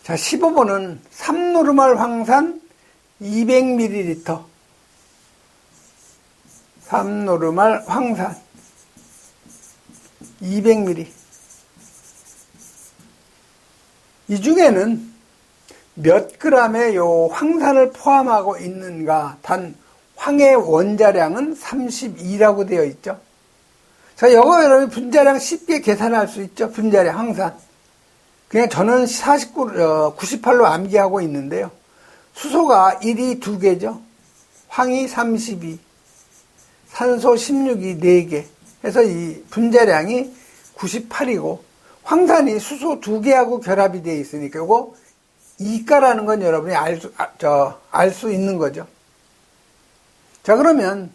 자, 15번은 3노르말 황산 200ml. 3노르말 황산 200ml. 이 중에는 몇 g의 요 황산을 포함하고 있는가? 단 황의 원자량은 32라고 되어 있죠. 자, 이거 여러분 분자량 쉽게 계산할 수 있죠. 분자량 황산. 그냥 저는 98로 암기하고 있는데요. 수소가 1이 2개죠. 황이 32, 산소 16이 4개. 해서 이 분자량이 98이고, 황산이 수소 2개하고 결합이 되어 있으니까 이거 이가라는 건 여러분이 알 수 있는 거죠. 자, 그러면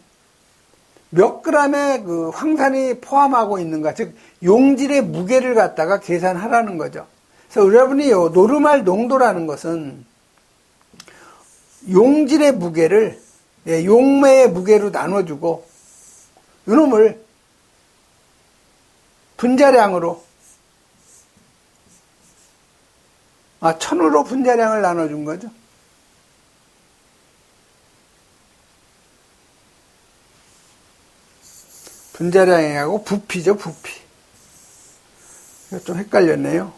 몇 g의 그 황산이 포함하고 있는가, 즉 용질의 무게를 갖다가 계산하라는 거죠. 그래서 여러분이 요 노르말 농도라는 것은 용질의 무게를 용매의 무게로 나눠주고 이놈을 분자량으로 1000으로 분자량을 나눠준 거죠. 분자량하고 부피죠, 부피. 이거 좀 헷갈렸네요.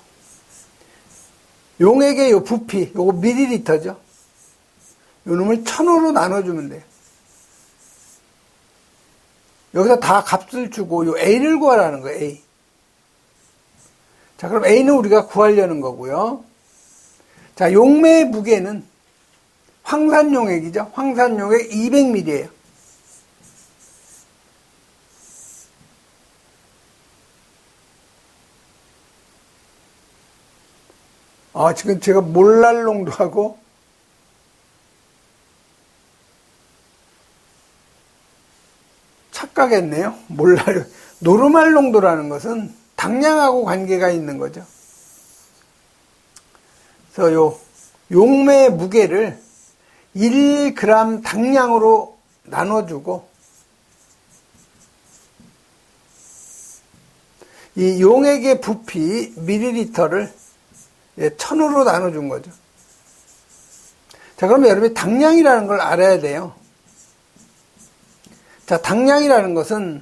용액의 요 부피, 요거 밀리리터죠. 요 놈을 1000으로 나눠주면 돼요. 여기서 다 값을 주고 요 A를 구하라는 거예요, A. 자, 그럼 A는 우리가 구하려는 거고요. 자, 용매의 무게는 황산용액이죠. 황산용액 200ml예요. 지금 제가 몰랄농도하고 착각했네요. 노르말 농도라는 것은 당량하고 관계가 있는 거죠. 그래서 요 용매의 무게를 1g 당량으로 나눠주고 이 용액의 부피 밀리리터를 1000으로 나눠준 거죠. 자, 그러면 여러분이 당량이라는 걸 알아야 돼요. 자, 당량이라는 것은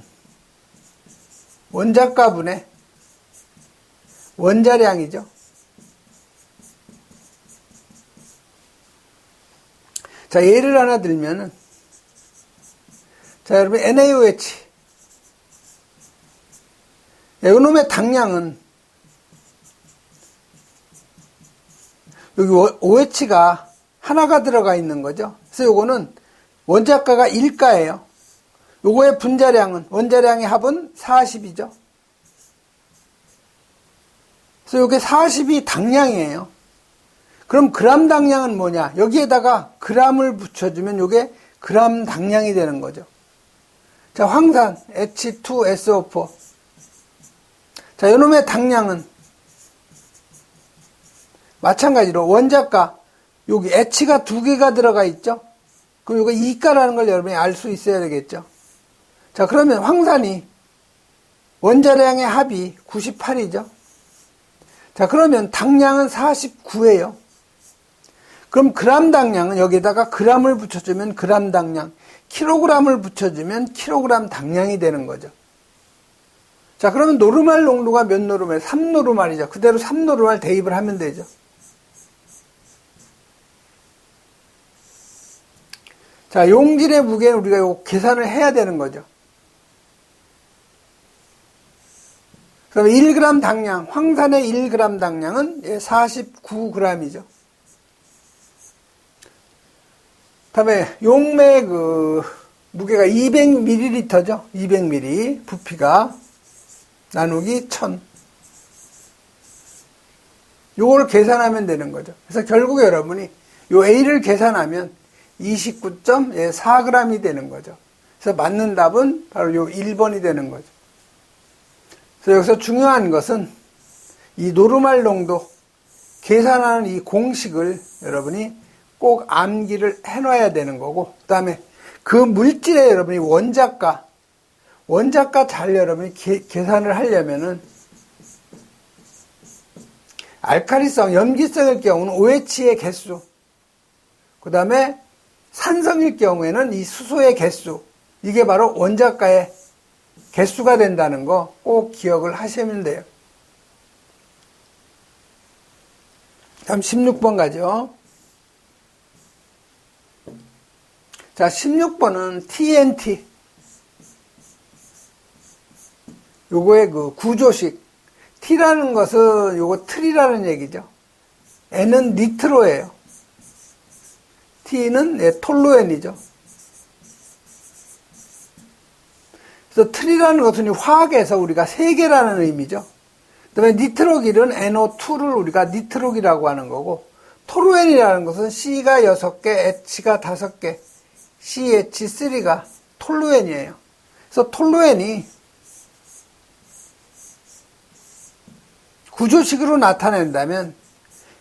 원자가분의 원자량이죠. 자, 예를 하나 들면은, 자, 여러분, NaOH. 이놈의 당량은, 여기 OH가 하나가 들어가 있는 거죠. 그래서 요거는 원자가가 1가예요. 요거의 분자량은, 원자량의 합은 40이죠. 그래서 요게 40이 당량이에요. 그럼 그람 당량은 뭐냐? 여기에다가 그람을 붙여주면 요게 그람 당량이 되는 거죠. 자, 황산 H2SO4. 자, 요놈의 당량은 마찬가지로 원자가 여기 H가 2개가 들어가 있죠. 그럼 요거 2가라는 걸 여러분이 알 수 있어야 되겠죠. 자, 그러면 황산이 원자량의 합이 98이죠. 자, 그러면 당량은 49예요. 그럼 그람 당량은 여기에다가 그람을 붙여주면 그람 당량, 킬로그램을 붙여주면 킬로그램 당량이 되는 거죠. 자, 그러면 노르말 농도가 몇 노르말? 3노르말이죠. 그대로 3노르말 대입을 하면 되죠. 자, 용질의 무게는 우리가 요 계산을 해야 되는 거죠. 그럼 1g 당량, 황산의 1g 당량은 49g이죠. 다음에 용매의 무게가 200ml죠. 200ml. 부피가 나누기 1000. 요거를 계산하면 되는 거죠. 그래서 결국 여러분이 요 A를 계산하면 29.4g이 되는 거죠. 그래서 맞는 답은 바로 요 1번이 되는 거죠. 그래서 여기서 중요한 것은 이 노르말 농도 계산하는 이 공식을 여러분이 꼭 암기를 해놔야 되는 거고, 그 다음에 그 물질의 여러분이 원자가 잘 여러분이 계산을 하려면은 알칼리성, 염기성일 경우는 OH의 개수, 그 다음에 산성일 경우에는 이 수소의 개수, 이게 바로 원자가의 개수가 된다는 거 꼭 기억을 하시면 돼요. 다음 16번 가죠. 자, 16번은 TNT. 요거의 구조식. T라는 것은 요거 틀이라는 얘기죠. N은 니트로예요. T는 톨루엔이죠. 그래서 틀이라는 것은 화학에서 우리가 세개라는 의미죠. 그 다음에 니트로길은 NO2를 우리가 니트로기라고 하는 거고, 톨루엔이라는 것은 C가 6개, H가 5개, CH3가 톨루엔이에요. 그래서 톨루엔이 구조식으로 나타낸다면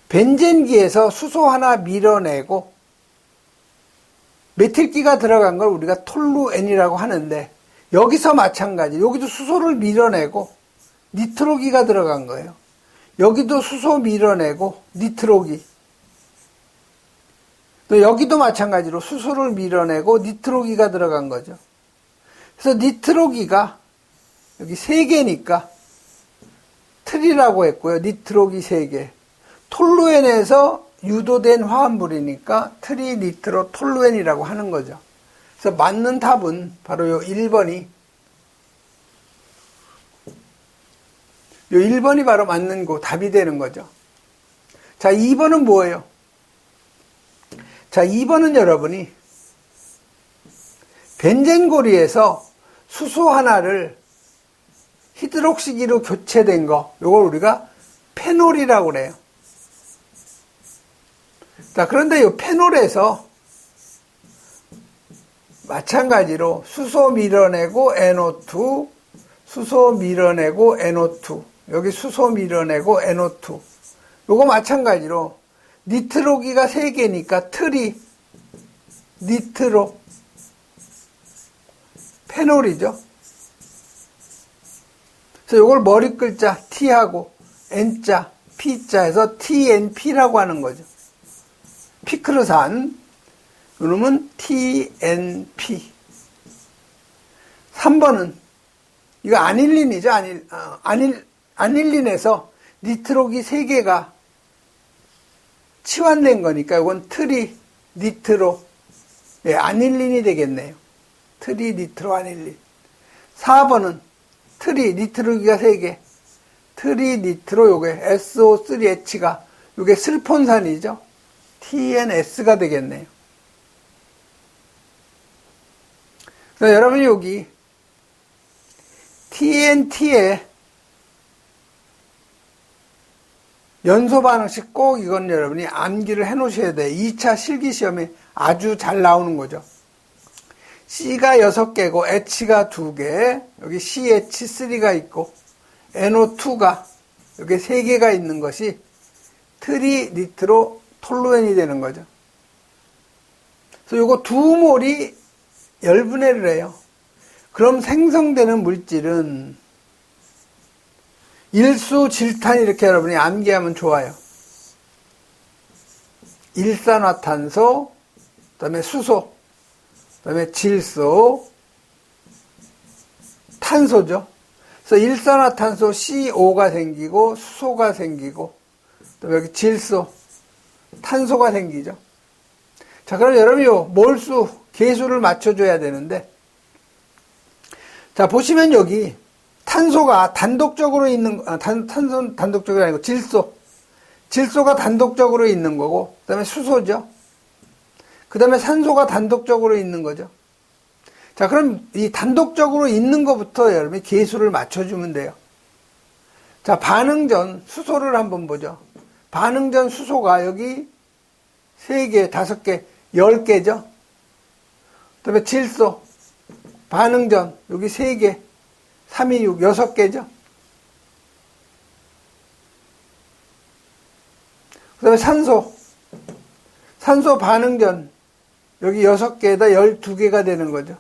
벤젠기에서 수소 하나 밀어내고 메틸기가 들어간 걸 우리가 톨루엔이라고 하는데, 여기서 마찬가지, 여기도 수소를 밀어내고 니트로기가 들어간 거예요. 여기도 수소 밀어내고 니트로기, 또 여기도 마찬가지로 수소를 밀어내고 니트로기가 들어간 거죠. 그래서 니트로기가 여기 3개니까 틀이라고 했고요. 니트로기 3개. 톨루엔에서 유도된 화합물이니까 트리 니트로 톨루엔이라고 하는 거죠. 그래서 맞는 답은 바로 요 1번이, 요 1번이 바로 맞는 답이 되는 거죠. 자, 2번은 뭐예요? 자, 2번은 여러분이 벤젠고리에서 수소 하나를 히드록시기로 교체된 거, 요걸 우리가 페놀이라고 그래요. 자, 그런데 이 페놀에서 마찬가지로 수소 밀어내고 NO2, 수소 밀어내고 NO2, 여기 수소 밀어내고 NO2. 요거 마찬가지로 니트로기가 3개니까 트리, 니트로, 페놀이죠. 그래서 요걸 머리 글자 T하고 N자, P자 해서 TNP라고 하는 거죠. 피크르산, 이놈은 TNP. 3번은 이거 아닐린이죠. 아닐린에서 니트로기 3개가 치환된 거니까 이건 트리 니트로, 예, 아닐린이 되겠네요. 트리 니트로 아닐린. 4번은 트리 니트로기가 3개, 트리 니트로, 요게 SO3H가 요게 슬폰산이죠. TNS가 되겠네요. 그래서 여러분이 여기 TNT의 연소 반응식 꼭 이건 여러분이 암기를 해 놓으셔야 돼요. 2차 실기 시험에 아주 잘 나오는 거죠. C가 6개고 H가 2개, 여기 CH3가 있고 NO2가 여기 3개가 있는 것이 트리니트로 톨루엔이 되는 거죠. 그래서 요거 2몰이 열분해를 해요. 그럼 생성되는 물질은 일수질탄, 이렇게 여러분이 암기하면 좋아요. 일산화탄소, 그 다음에 수소, 그 다음에 질소, 탄소죠. 그래서 일산화탄소 CO 가 생기고 수소가 생기고, 또 여기 질소, 탄소가 생기죠. 자, 그럼 여러분이 몰수, 개수를 맞춰줘야 되는데, 자, 보시면 여기 탄소가 단독적으로 있는, 탄소는 단독적으로 아니고 질소가 단독적으로 있는 거고, 그 다음에 수소죠. 그 다음에 산소가 단독적으로 있는 거죠. 자, 그럼 이 단독적으로 있는 것부터 여러분이 개수를 맞춰주면 돼요. 자, 반응 전 수소를 한번 보죠. 반응 전 수소가 여기 3개, 5개, 10개죠. 그 다음에 질소, 반응 전 여기 3개, 3, 2, 6, 6개죠. 그 다음에 산소 반응 전 여기 6개에다 12개가 되는 거죠.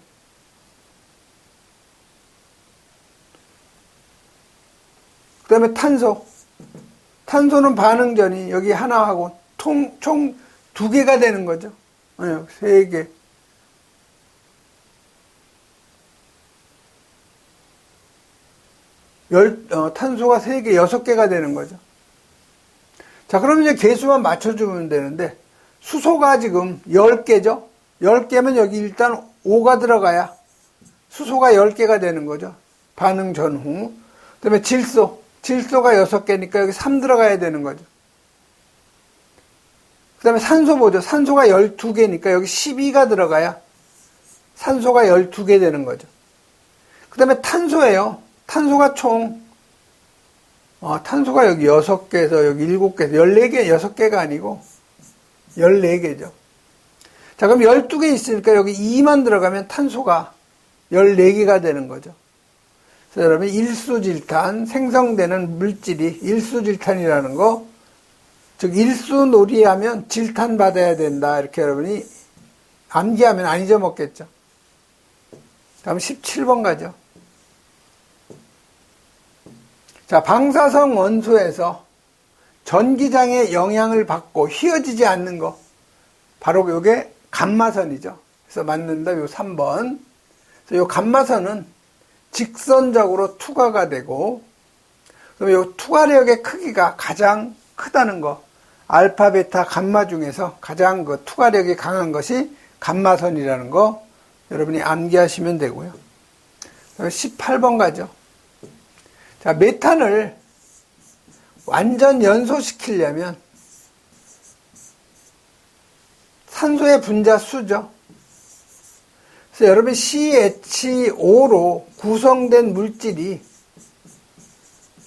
그 다음에 탄소는 반응 전이 여기 하나하고 총 2개가 되는 거죠. 3개. 탄소가 3개, 6개가 되는 거죠. 자, 그럼 이제 개수만 맞춰주면 되는데, 수소가 지금 10개죠? 10개면 여기 일단 5가 들어가야 수소가 10개가 되는 거죠. 반응 전후. 그 다음에 질소가 6개니까 여기 3 들어가야 되는 거죠. 그 다음에 산소 보죠. 산소가 12개니까 여기 12가 들어가야 산소가 12개 되는 거죠. 그 다음에 탄소예요. 탄소가 탄소가 여기 6개에서 여기 7개에서 14개, 6개가 아니고 14개죠. 자, 그럼 12개 있으니까 여기 2만 들어가면 탄소가 14개가 되는 거죠. 그래서 여러분, 일수질탄, 생성되는 물질이 일수질탄이라는 거, 즉, 일수놀이하면 질탄 받아야 된다. 이렇게 여러분이 암기하면 안 잊어먹겠죠. 다음 17번 가죠. 자, 방사성 원소에서 전기장의 영향을 받고 휘어지지 않는 거, 바로 요게 감마선이죠. 그래서 맞는다. 요 3번. 그래서 요 감마선은 직선적으로 투과가 되고, 그럼 요 투과력의 크기가 가장 크다는 거, 알파, 베타, 감마 중에서 가장 그 투과력이 강한 것이 감마선이라는 거 여러분이 암기하시면 되고요. 18번 가죠. 자, 메탄을 완전 연소시키려면 산소의 분자수죠. 그래서 여러분 CH5로 구성된 물질이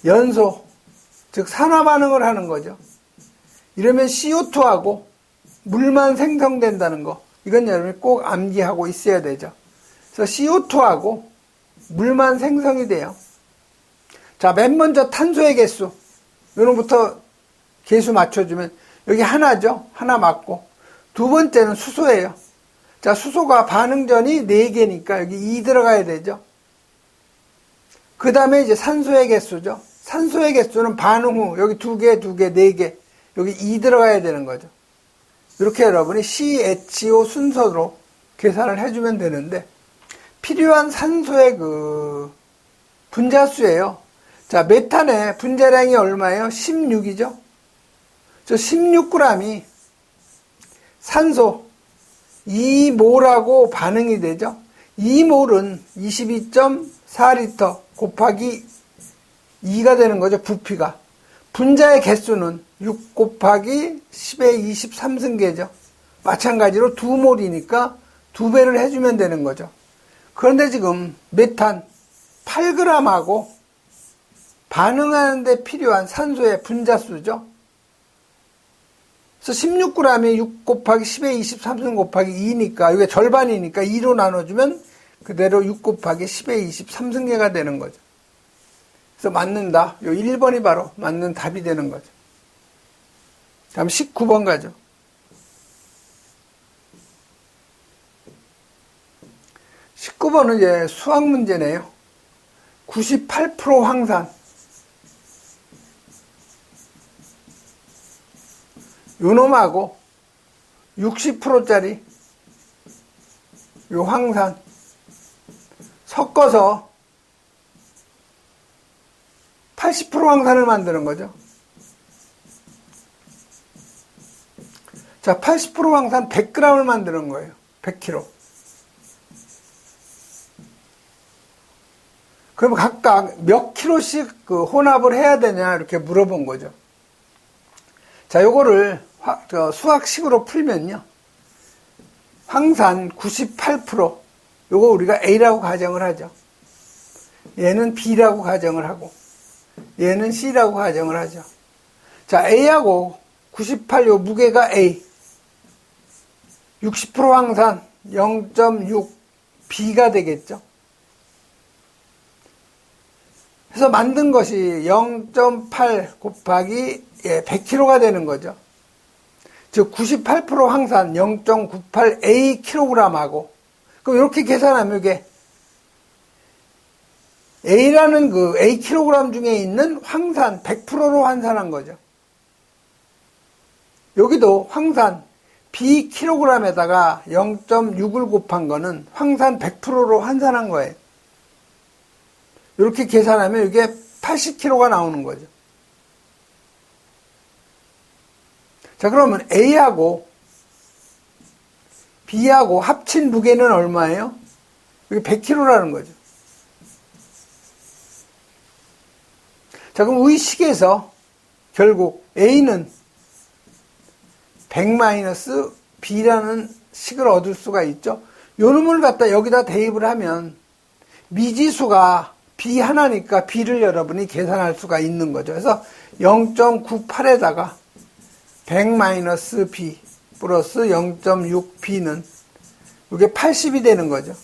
연소, 즉 산화 반응을 하는 거죠. 이러면 CO2하고 물만 생성된다는 거, 이건 여러분이 꼭 암기하고 있어야 되죠. 그래서 CO2하고 물만 생성이 돼요. 자, 맨 먼저 탄소의 개수, 요놈부터 개수 맞춰주면 여기 하나죠. 하나 맞고. 두 번째는 수소예요. 자, 수소가 반응전이 4개니까 여기 2 들어가야 되죠. 그 다음에 이제 산소의 개수죠. 산소의 개수는 반응 후 여기 2개, 2개, 4개 여기 2 들어가야 되는 거죠. 이렇게 여러분이 CHO 순서로 계산을 해주면 되는데, 필요한 산소의 그 분자수예요. 자, 메탄의 분자량이 얼마예요? 16이죠. 저 16g이 산소 2몰하고 반응이 되죠. 2몰은 22.4L 곱하기 2가 되는 거죠. 부피가. 분자의 개수는 6 곱하기 10의 23승계죠. 마찬가지로 2몰이니까 2배를 해주면 되는 거죠. 그런데 지금 메탄 8g하고 반응하는 데 필요한 산소의 분자수죠. 그래서 16g이 6 곱하기 10의 23승 곱하기 2니까 이게 절반이니까 2로 나눠주면 그대로 6 곱하기 10의 23승계가 되는 거죠. 그래서 맞는다. 요 1번이 바로 맞는 답이 되는 거죠. 다음 19번 가죠. 19번은 이제 수학 문제네요. 98% 황산. 요놈하고 60%짜리 요 황산 섞어서 80% 황산을 만드는 거죠. 자, 80% 황산 100g을 만드는 거예요. 100kg. 그럼 각각 몇 킬로씩 그 혼합을 해야 되냐 이렇게 물어본 거죠. 자, 요거를 수학식으로 풀면요. 황산 98%, 요거 우리가 A라고 가정을 하죠. 얘는 B라고 가정을 하고, 얘는 C라고 가정을 하죠. 자, A하고 98, 요 무게가 A. 60% 황산 0.6 B가 되겠죠. 그래서 만든 것이 0.8 곱하기 100kg가 되는 거죠. 즉 98% 황산 0.98A kg하고, 그럼 이렇게 계산하면 이게 A라는 그 A kg 중에 있는 황산 100%로 환산한 거죠. 여기도 황산 B kg에다가 0.6을 곱한 거는 황산 100%로 환산한 거예요. 이렇게 계산하면 이게 80kg가 나오는 거죠. 자, 그러면 A하고 B하고 합친 무게는 얼마예요? 이게 100kg라는 거죠. 자, 그럼 의식에서 결국 A는 100-B라는 식을 얻을 수가 있죠. 요 놈을 갖다 여기다 대입을 하면 미지수가 B 하나니까 B를 여러분이 계산할 수가 있는 거죠. 그래서 0.98에다가 100-B 플러스 0.6B는 이게 80이 되는 거죠.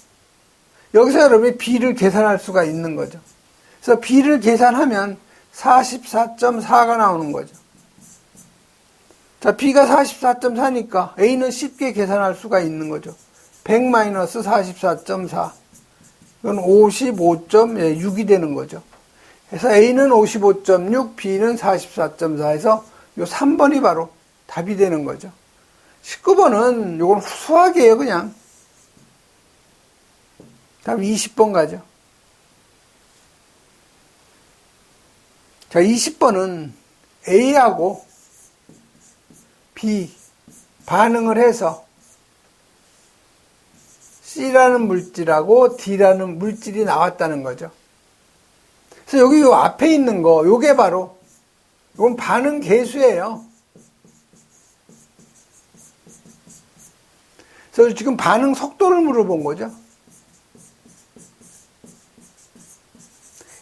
여기서 여러분이 B를 계산할 수가 있는 거죠. 그래서 B를 계산하면 44.4가 나오는 거죠. 자, B가 44.4니까 A는 쉽게 계산할 수가 있는 거죠. 100-44.4. 이건 55.6이 되는 거죠. 그래서 A는 55.6, B는 44.4 해서 요 3번이 바로 답이 되는 거죠. 19번은 요건 수학이에요, 그냥. 다음 20번 가죠. 자, 20번은 A하고 B 반응을 해서 C라는 물질하고 D라는 물질이 나왔다는 거죠. 그래서 여기 요 앞에 있는 거, 요게 바로, 요건 반응 계수예요. 그래서 지금 반응 속도를 물어본 거죠.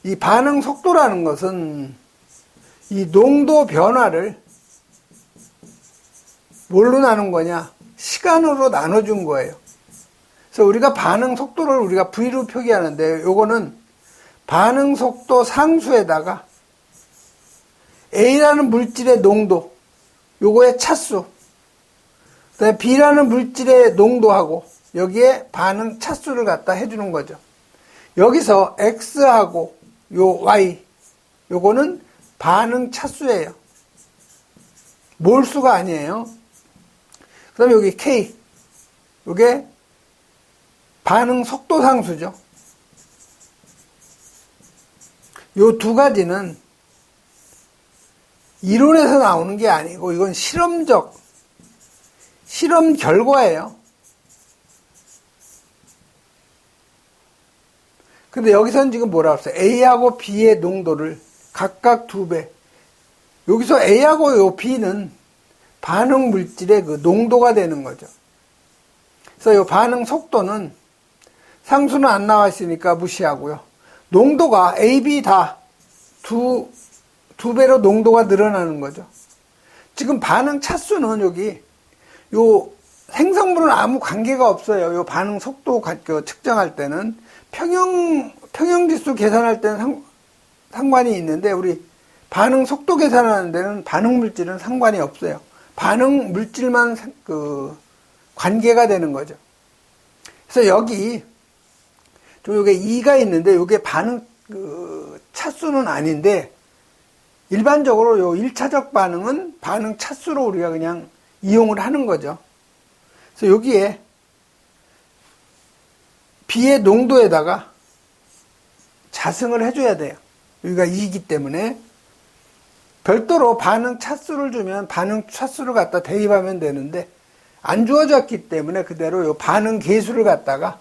이 반응 속도라는 것은 이 농도 변화를 뭘로 나눈 거냐? 시간으로 나눠준 거예요. 그래서 우리가 반응 속도를 우리가 V로 표기하는데 요거는 반응 속도 상수에다가 A라는 물질의 농도, 요거의 차수, 그다음에 B라는 물질의 농도하고 여기에 반응 차수를 갖다 해주는 거죠. 여기서 X하고 요 Y, 요거는 반응 차수예요. 몰수가 아니에요. 그 다음에 여기 K, 요게 반응 속도 상수죠. 요 두 가지는 이론에서 나오는 게 아니고 이건 실험 결과예요. 근데 여기서는 지금 뭐라고 했어요? A하고 B의 농도를 각각 2배. 여기서 A하고 요 B는 반응 물질의 그 농도가 되는 거죠. 그래서 요 반응 속도는 상수는 안 나와 있으니까 무시하고요. 농도가 A, B 다 두 배로 농도가 늘어나는 거죠. 지금 반응 차수는 여기 요 생성물은 아무 관계가 없어요. 요 반응 속도 측정할 때는 평형지수 계산할 때는 상관이 있는데 우리 반응 속도 계산하는 데는 반응 물질은 상관이 없어요. 반응 물질만 관계가 되는 거죠. 그래서 여기 좀 요게 2가 있는데 요게 반응 차수는 아닌데 일반적으로 요 1차적 반응은 반응 차수로 우리가 그냥 이용을 하는 거죠. 그래서 여기에 B의 농도에다가 자승을 해줘야 돼요. 여기가 2이기 때문에 별도로 반응 차수를 주면 반응 차수를 갖다 대입하면 되는데 안 주어졌기 때문에 그대로 요 반응 계수를 갖다가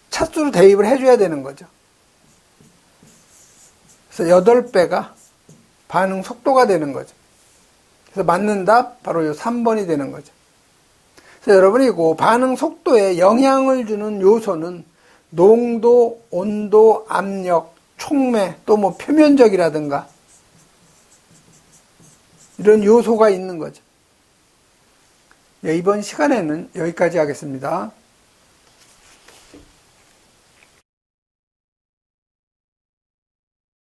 차수로 대입을 해줘야 되는 거죠. 그래서 8배가 반응 속도가 되는 거죠. 그래서 맞는 답 바로 요 3번이 되는 거죠. 그래서 여러분이 그 반응 속도에 영향을 주는 요소는 농도, 온도, 압력, 촉매, 또 뭐 표면적이라든가 이런 요소가 있는 거죠. 이번 시간에는 여기까지 하겠습니다.